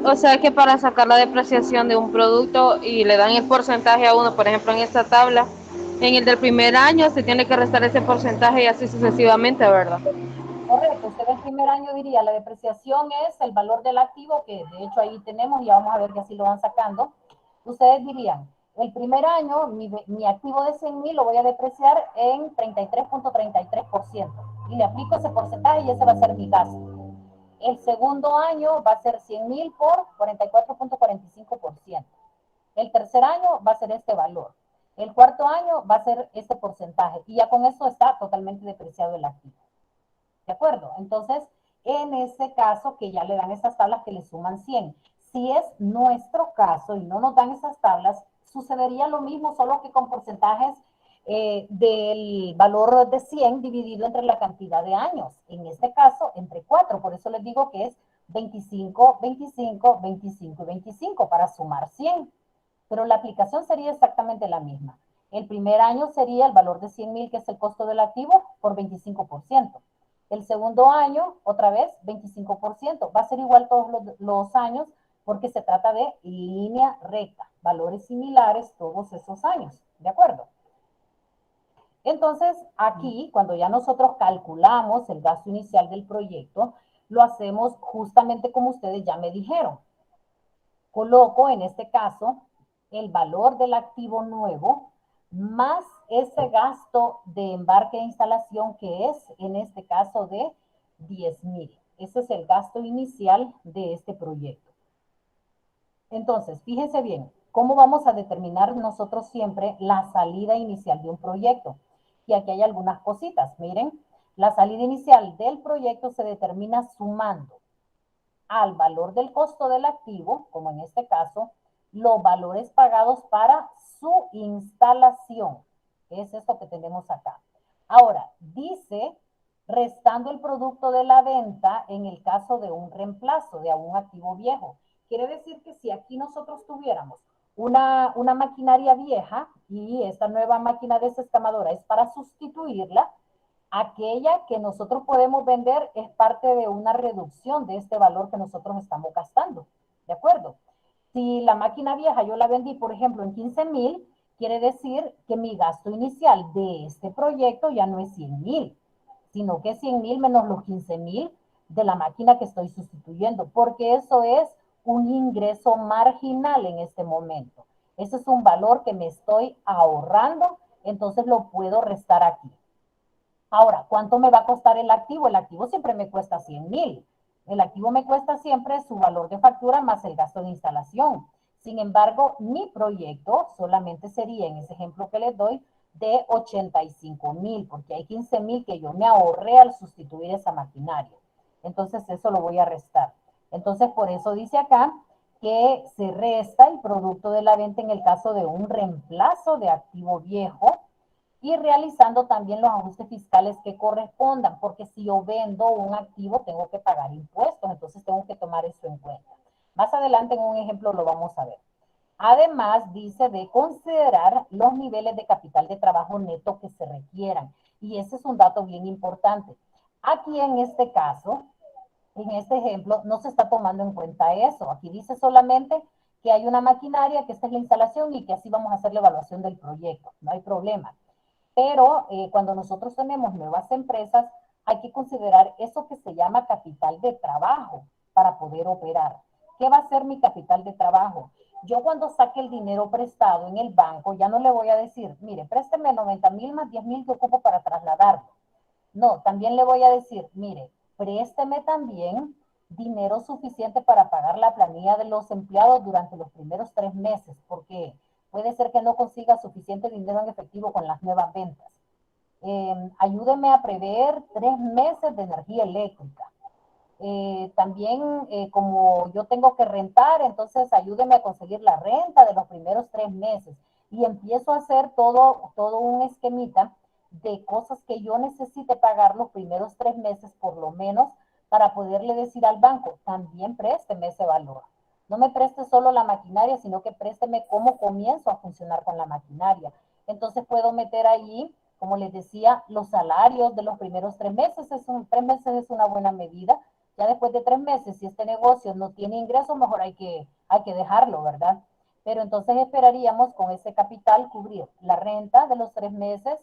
O sea que para sacar la depreciación de un producto y le dan el porcentaje a uno, por ejemplo en esta tabla, en el del primer año se tiene que restar ese porcentaje y así sucesivamente, ¿verdad? Correcto, usted en primer año diría, la depreciación es el valor del activo, que de hecho ahí tenemos, y vamos a ver que así lo van sacando. Ustedes dirían, el primer año mi activo de 100,000 lo voy a depreciar en 33,33% y le aplico ese porcentaje y ese va a ser mi gasto. El segundo año va a ser 100,000 por 44,45%. El tercer año va a ser este valor. El cuarto año va a ser este porcentaje y ya con eso está totalmente depreciado el activo. ¿De acuerdo? Entonces, en ese caso que ya le dan esas tablas que le suman 100. Si es nuestro caso y no nos dan esas tablas, sucedería lo mismo, solo que con porcentajes del valor de 100 dividido entre la cantidad de años. En este caso, entre 4. Por eso les digo que es 25, 25, 25 y 25 para sumar 100. Pero la aplicación sería exactamente la misma. El primer año sería el valor de 100,000, que es el costo del activo, por 25%. El segundo año, otra vez, 25%. Va a ser igual todos los años porque se trata de línea recta, valores similares todos esos años. ¿De acuerdo? Entonces, aquí, cuando ya nosotros calculamos el gasto inicial del proyecto, lo hacemos justamente como ustedes ya me dijeron. Coloco, en este caso, el valor del activo nuevo más ese gasto de embarque e instalación, que es, en este caso, de 10,000. Ese es el gasto inicial de este proyecto. Entonces, fíjense bien, ¿cómo vamos a determinar nosotros siempre la salida inicial de un proyecto? Y aquí hay algunas cositas. Miren, la salida inicial del proyecto se determina sumando al valor del costo del activo, como en este caso, los valores pagados para su instalación. Es esto que tenemos acá. Ahora, dice, restando el producto de la venta en el caso de un reemplazo de un activo viejo. Quiere decir que si aquí nosotros tuviéramos una maquinaria vieja y esta nueva máquina desescamadora es para sustituirla, aquella que nosotros podemos vender es parte de una reducción de este valor que nosotros estamos gastando. ¿De acuerdo? Si la máquina vieja yo la vendí, por ejemplo, en 15,000, quiere decir que mi gasto inicial de este proyecto ya no es 100,000, sino que es 100,000 menos los 15,000 de la máquina que estoy sustituyendo, porque eso es un ingreso marginal en este momento. Ese es un valor que me estoy ahorrando, entonces lo puedo restar aquí. Ahora, ¿cuánto me va a costar el activo? El activo siempre me cuesta 100,000. El activo me cuesta siempre su valor de factura más el gasto de instalación. Sin embargo, mi proyecto solamente sería, en ese ejemplo que les doy, de 85,000, porque hay 15,000 que yo me ahorré al sustituir esa maquinaria. Entonces, eso lo voy a restar. Entonces, por eso dice acá que se resta el producto de la venta en el caso de un reemplazo de activo viejo, y realizando también los ajustes fiscales que correspondan, porque si yo vendo un activo tengo que pagar impuestos, entonces tengo que tomar eso en cuenta. Más adelante en un ejemplo lo vamos a ver. Además, dice de considerar los niveles de capital de trabajo neto que se requieran, y ese es un dato bien importante. Aquí en este caso, en este ejemplo, no se está tomando en cuenta eso. Aquí dice solamente que hay una maquinaria, que esta es la instalación y que así vamos a hacer la evaluación del proyecto. No hay problema. Pero cuando nosotros tenemos nuevas empresas, hay que considerar eso que se llama capital de trabajo para poder operar. ¿Qué va a ser mi capital de trabajo? Yo cuando saque el dinero prestado en el banco, ya no le voy a decir, mire, présteme 90,000 más 10,000 que ocupo para trasladarlo. No, también le voy a decir, mire, présteme también dinero suficiente para pagar la planilla de los empleados durante los primeros 3 meses, porque puede ser que no consiga suficiente dinero en efectivo con las nuevas ventas. Ayúdeme a prever 3 meses de energía eléctrica. También, como yo tengo que rentar, entonces ayúdeme a conseguir la renta de los primeros 3 meses. Y empiezo a hacer todo un esquemita de cosas que yo necesite pagar los primeros 3 meses por lo menos, para poderle decir al banco, también présteme ese valor. No me preste solo la maquinaria, sino que présteme cómo comienzo a funcionar con la maquinaria. Entonces puedo meter ahí, como les decía, los salarios de los primeros 3 meses. 3 meses es una buena medida. Ya después de 3 meses, si este negocio no tiene ingresos, mejor hay que dejarlo, ¿verdad? Pero entonces esperaríamos con ese capital cubrir la renta de los 3 meses,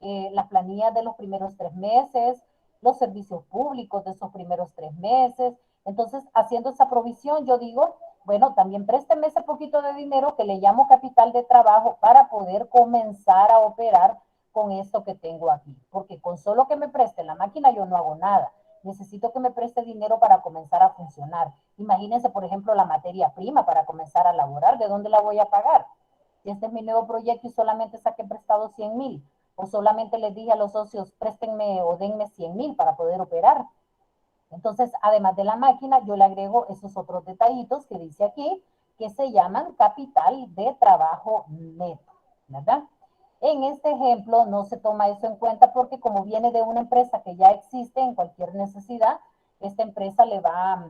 las planillas de los primeros 3 meses, los servicios públicos de esos primeros 3 meses. Entonces, haciendo esa provisión, yo digo, bueno, también présteme ese poquito de dinero que le llamo capital de trabajo para poder comenzar a operar con esto que tengo aquí. Porque con solo que me preste la máquina yo no hago nada. Necesito que me preste dinero para comenzar a funcionar. Imagínense, por ejemplo, la materia prima para comenzar a laborar. ¿De dónde la voy a pagar? Si este es mi nuevo proyecto y solamente saqué prestado 100,000, o solamente les dije a los socios, préstenme o denme 100,000 para poder operar. Entonces, además de la máquina, yo le agrego esos otros detallitos que dice aquí, que se llaman capital de trabajo neto, ¿verdad? En este ejemplo no se toma eso en cuenta porque como viene de una empresa que ya existe en cualquier necesidad, esta empresa le va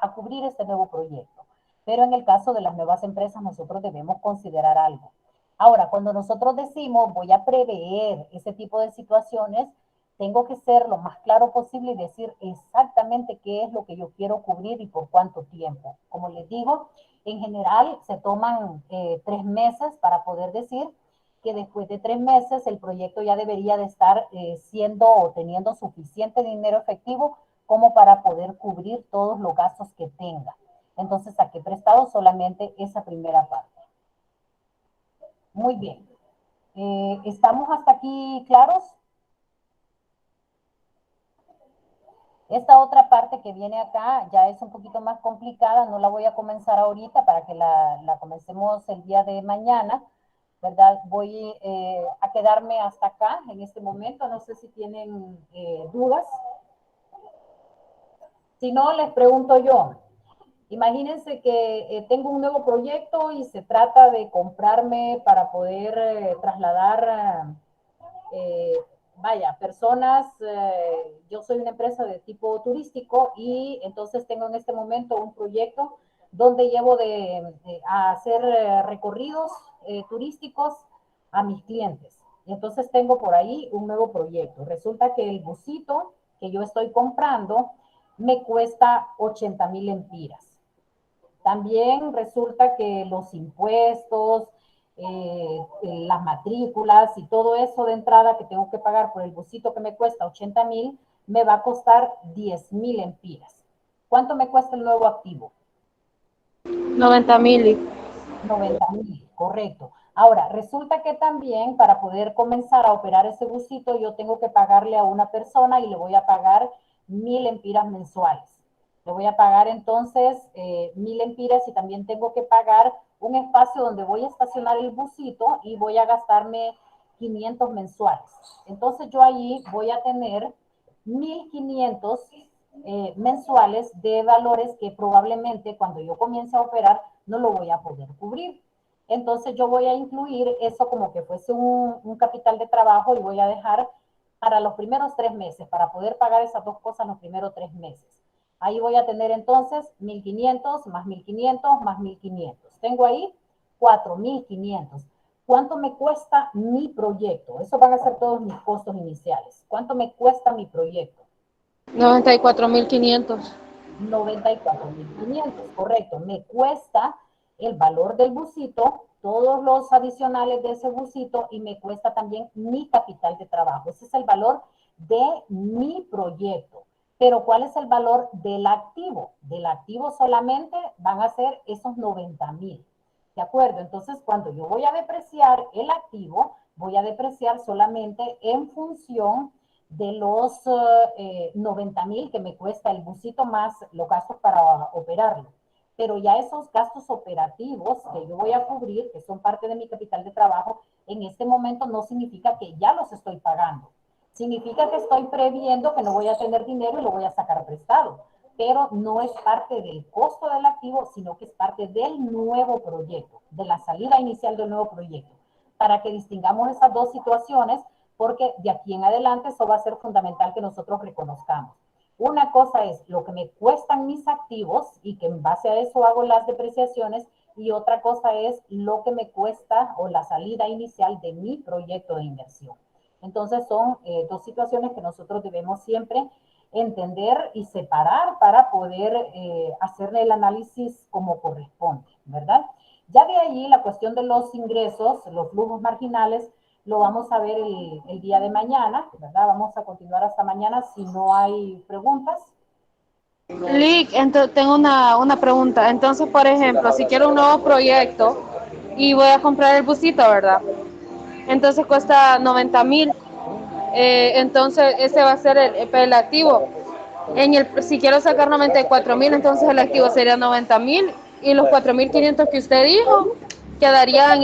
a cubrir este nuevo proyecto. Pero en el caso de las nuevas empresas nosotros debemos considerar algo. Ahora, cuando nosotros decimos voy a prever ese tipo de situaciones, tengo que ser lo más claro posible y decir exactamente qué es lo que yo quiero cubrir y por cuánto tiempo. Como les digo, en general se toman 3 meses para poder decir que después de 3 meses el proyecto ya debería de estar siendo o teniendo suficiente dinero efectivo como para poder cubrir todos los gastos que tenga. Entonces saqué prestado solamente esa primera parte. Muy bien. ¿Estamos hasta aquí claros? Esta otra parte que viene acá ya es un poquito más complicada, no la voy a comenzar ahorita para que la comencemos el día de mañana, ¿verdad? Voy a quedarme hasta acá en este momento, no sé si tienen dudas. Si no, les pregunto yo. Imagínense que tengo un nuevo proyecto y se trata de comprarme para poder trasladar personas, yo soy una empresa de tipo turístico y entonces tengo en este momento un proyecto donde llevo a hacer recorridos turísticos a mis clientes. Y entonces tengo por ahí un nuevo proyecto. Resulta que el busito que yo estoy comprando me cuesta 80,000 lempiras. También resulta que los impuestos, las matrículas y todo eso de entrada que tengo que pagar por el busito que me cuesta 80,000, me va a costar 10,000 lempiras. ¿Cuánto me cuesta el nuevo activo? 90,000. 90,000, correcto. Ahora, resulta que también para poder comenzar a operar ese busito, yo tengo que pagarle a una persona y le voy a pagar 1,000 lempiras mensuales. Le voy a pagar entonces 1,000 lempiras y también tengo que pagar un espacio donde voy a estacionar el busito y voy a gastarme 500 mensuales. Entonces yo ahí voy a tener 1,500 mensuales de valores que probablemente cuando yo comience a operar no lo voy a poder cubrir. Entonces yo voy a incluir eso como que fuese un capital de trabajo y voy a dejar para los primeros 3 meses, para poder pagar esas dos cosas los primeros 3 meses. Ahí voy a tener entonces 1,500 más 1,500 más 1,500. Tengo ahí 4,500. ¿Cuánto me cuesta mi proyecto? Eso van a ser todos mis costos iniciales. ¿Cuánto me cuesta mi proyecto? 94,500. 94,500, correcto. Me cuesta el valor del busito, todos los adicionales de ese busito y me cuesta también mi capital de trabajo. Ese es el valor de mi proyecto. Pero ¿cuál es el valor del activo? Del activo solamente van a ser esos 90,000. ¿De acuerdo? Entonces, cuando yo voy a depreciar el activo, voy a depreciar solamente en función de los 90,000 que me cuesta el busito más los gastos para operarlo. Pero ya esos gastos operativos que yo voy a cubrir, que son parte de mi capital de trabajo, en este momento no significa que ya los estoy pagando. Significa que estoy previendo que no voy a tener dinero y lo voy a sacar prestado. Pero no es parte del costo del activo, sino que es parte del nuevo proyecto, de la salida inicial del nuevo proyecto. Para que distingamos esas dos situaciones, porque de aquí en adelante eso va a ser fundamental que nosotros reconozcamos. Una cosa es lo que me cuestan mis activos y que en base a eso hago las depreciaciones y otra cosa es lo que me cuesta o la salida inicial de mi proyecto de inversión. Entonces son dos situaciones que nosotros debemos siempre entender y separar para poder hacerle el análisis como corresponde, ¿verdad? Ya de ahí la cuestión de los ingresos, los flujos marginales, lo vamos a ver el día de mañana, ¿verdad? Vamos a continuar hasta mañana si no hay preguntas. Lick, tengo una pregunta. Entonces, por ejemplo, si quiero un nuevo proyecto y voy a comprar el busito, ¿verdad? Entonces cuesta 90,000. Entonces, ese va a ser el activo. Si quiero sacar 94,000, entonces el activo sería 90,000 y los 4,500 que usted dijo quedarían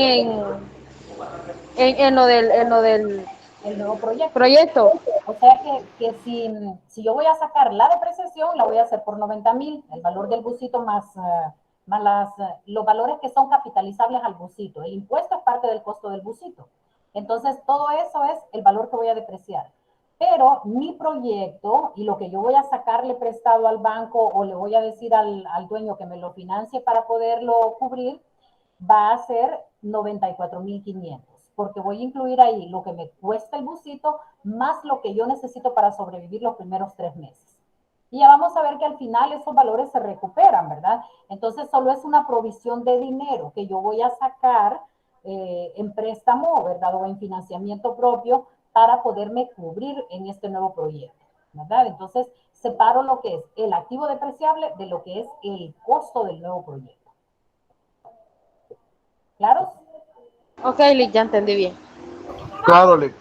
en lo del El nuevo proyecto. proyecto. O sea que si yo voy a sacar la depreciación, la voy a hacer por 90,000, el valor del busito más más los valores que son capitalizables al busito. El impuesto es parte del costo del busito. Entonces, todo eso es el valor que voy a depreciar. Pero mi proyecto y lo que yo voy a sacarle prestado al banco o le voy a decir al dueño que me lo financie para poderlo cubrir, va a ser 94,500, porque voy a incluir ahí lo que me cuesta el busito más lo que yo necesito para sobrevivir los primeros 3 meses. Y ya vamos a ver que al final esos valores se recuperan, ¿verdad? Entonces solo es una provisión de dinero que yo voy a sacar en préstamo, ¿verdad? O en financiamiento propio para poderme cubrir en este nuevo proyecto, ¿verdad? Entonces separo lo que es el activo depreciable de lo que es el costo del nuevo proyecto. ¿Claros? Ok, Lick, ya entendí bien. Claro, Lick.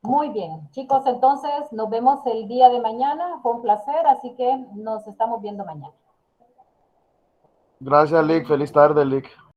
Muy bien, chicos, entonces nos vemos el día de mañana. Fue un placer, así que nos estamos viendo mañana. Gracias, Lick. Feliz tarde, Lick.